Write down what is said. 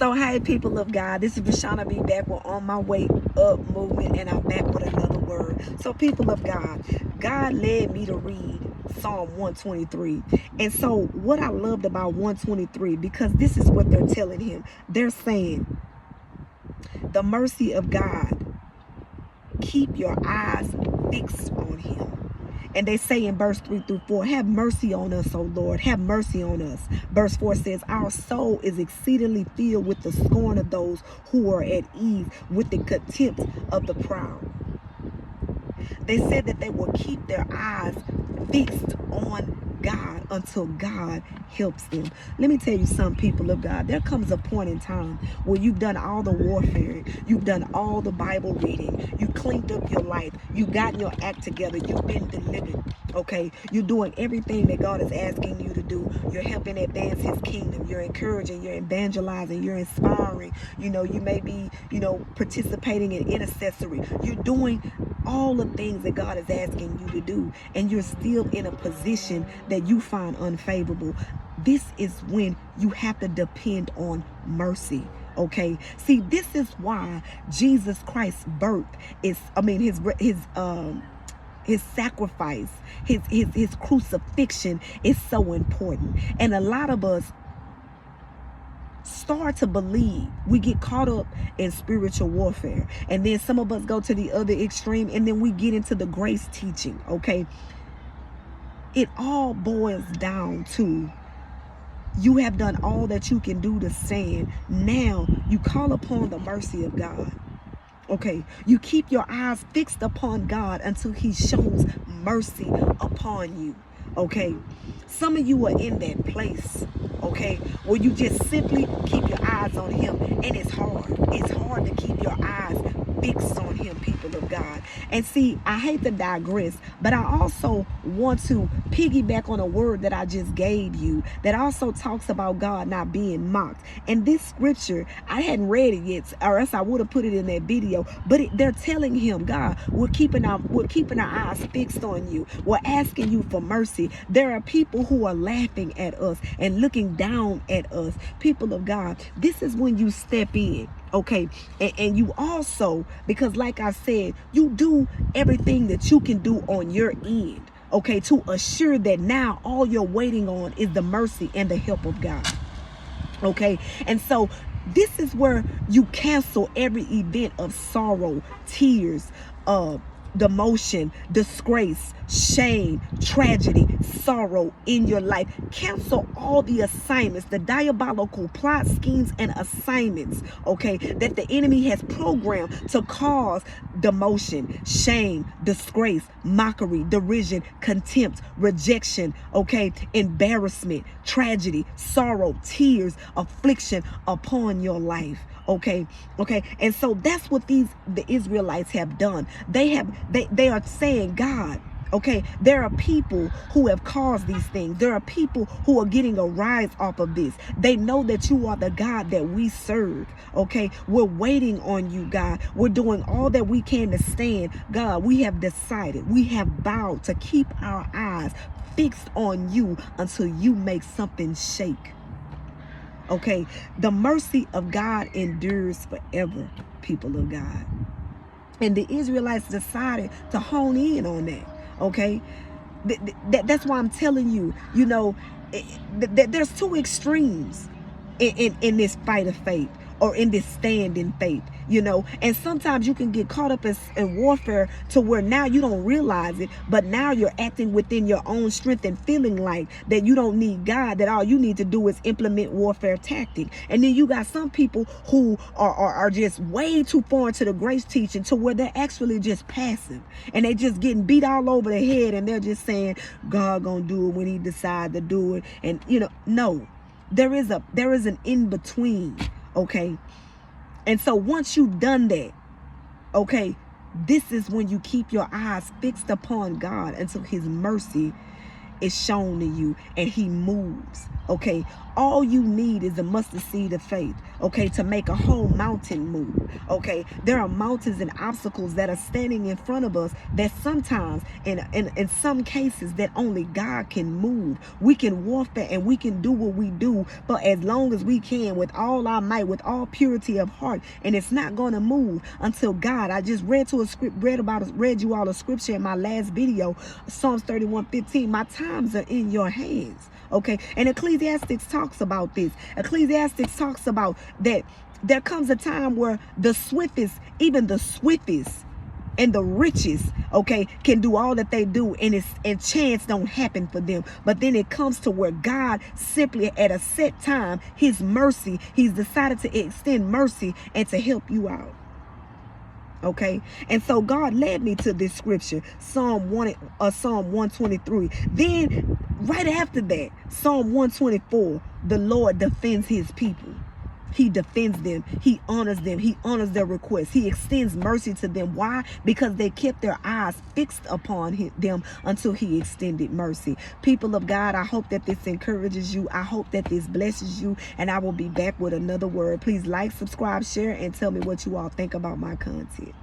So hey, people of God, this is Rashana B back with On My Way Up Movement, and I'm back with another word. So people of God, God led me to read Psalm 123. And so what I loved about 123, because this is what they're telling him. They're saying, the mercy of God, keep your eyes fixed on him. And they say in verse 3 through 4, have mercy on us, O Lord, have mercy on us. Verse 4 says, our soul is exceedingly filled with the scorn of those who are at ease, with the contempt of the proud. They said that they will keep their eyes fixed on God until God helps them. Let me tell you some people of God, there comes a point in time where you've done all the warfare, you've done all the Bible reading, you cleaned up your life, you've gotten your act together, you've been delivered. Okay, you're doing everything that God is asking you to do. You're helping advance his kingdom. You're encouraging, you're evangelizing, you're inspiring. You may be, participating in intercessory. You're doing all the things that God is asking you to do, and you're still in a position that you find unfavorable. This is when you have to depend on mercy. Okay, see, this is why Jesus Christ's birth is, his sacrifice, his crucifixion is so important. And a lot of us start to believe, we get caught up in spiritual warfare, and then some of us go to the other extreme, and then we get into the grace teaching. Okay, it all boils down to, you have done all that you can do to stand. Now you call upon the mercy of God. Okay, you keep your eyes fixed upon God until he shows mercy upon you. Okay, some of you are in that place, okay, where you just simply keep your eyes on him, and it's hard. It's hard to keep your eyes fixed on him, people of God. And see, I hate to digress, but I also want to piggyback on a word that I just gave you that also talks about God not being mocked. And this scripture, I hadn't read it yet, or else I would have put it in that video, but they're telling him, God, we're keeping our eyes fixed on you. We're asking you for mercy. There are people who are laughing at us and looking down at us. People of God, this is when you step in. Okay, and you also, because like I said, you do everything that you can do on your end, okay, to assure that now all you're waiting on is the mercy and the help of God. Okay, and so this is where you cancel every event of sorrow, tears, demotion, disgrace, shame, tragedy, sorrow in your life. Cancel all the assignments, the diabolical plot, schemes, and assignments, okay, that the enemy has programmed to cause demotion, shame, disgrace, mockery, derision, contempt, rejection, okay, embarrassment, tragedy, sorrow, tears, affliction upon your life. Okay, and so that's what the Israelites have done. They are saying, God, okay, there are people who have caused these things. There are people who are getting a rise off of this. They know that you are the God that we serve. Okay, we're waiting on you, God. We're doing all that we can to stand. God, we have decided, we have vowed to keep our eyes fixed on you until you make something shake. Okay, the mercy of God endures forever, people of God. And the Israelites decided to hone in on that. Okay, that's why I'm telling you, there's two extremes in this fight of faith, or in this stand in faith, and sometimes you can get caught up in warfare to where now you don't realize it, but now you're acting within your own strength and feeling like that you don't need God, that all you need to do is implement warfare tactic. And then you got some people who are just way too foreign to the grace teaching, to where they're actually just passive, and they just getting beat all over the head, and they're just saying God gonna do it when he decide to do it. And no, there is an in-between. Okay, and so once you've done that, okay, this is when you keep your eyes fixed upon God until his mercy is shown to you and he moves. Okay, all you need is a mustard seed of faith, okay, to make a whole mountain move. Okay, there are mountains and obstacles that are standing in front of us that sometimes, in some cases, that only God can move. We can warfare and we can do what we do, but as long as we can, with all our might, with all purity of heart, and it's not going to move until God. I just read you all a scripture in my last video, Psalms 31:15. My times are in your hands. Okay, and Ecclesiastes talks about this. Ecclesiastes talks about that there comes a time where the swiftest, even the swiftest and the richest, okay, can do all that they do, and chance don't happen for them. But then it comes to where God simply at a set time, his mercy, he's decided to extend mercy and to help you out. Okay, and so God led me to this scripture, Psalm 123. Then right after that, Psalm 124, the Lord defends his people. He defends them. He honors them. He honors their requests. He extends mercy to them. Why? Because they kept their eyes fixed upon them until he extended mercy. People of God, I hope that this encourages you. I hope that this blesses you. And I will be back with another word. Please like, subscribe, share, and tell me what you all think about my content.